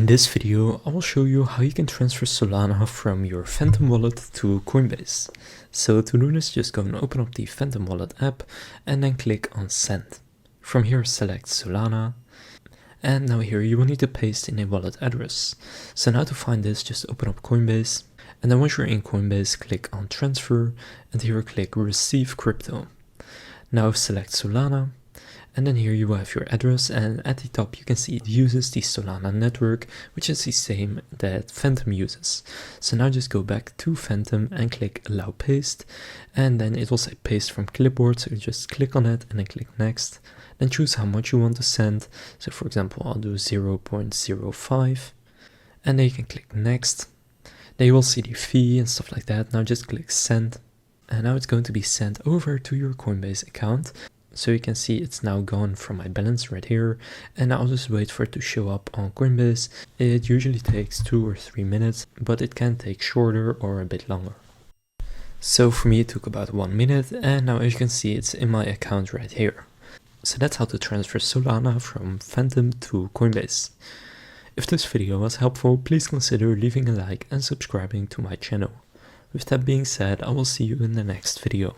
this video, I will show you how you can transfer Solana from your Phantom wallet to Coinbase. So to do this, just go and open up the Phantom wallet app and then click on send. From here, select Solana. And now here you will need to paste in a wallet address. So now to find this, just open up Coinbase. And then once you're in Coinbase, click on transfer and here click receive crypto. Now select Solana. And then here you will have your address, and at the top you can see it uses the Solana network, which is the same that Phantom uses. So now just go back to Phantom and click allow paste, and then it will say paste from clipboard, so you just click on it and then click next. Then choose how much you want to send, so for example I'll do 0.05, and then you can click next. Then you will see the fee and stuff like that. Now just click send, and now it's going to be sent over to your Coinbase account. So you can see it's now gone from my balance right here, and I'll just wait for it to show up on Coinbase. It usually takes 2 or 3 minutes, but it can take shorter or a bit longer. So for me it took about 1 minute, and now as you can see it's in my account right here. So that's how to transfer Solana from Phantom to Coinbase. If this video was helpful, please consider leaving a like and subscribing to my channel. With that being said, I will see you in the next video.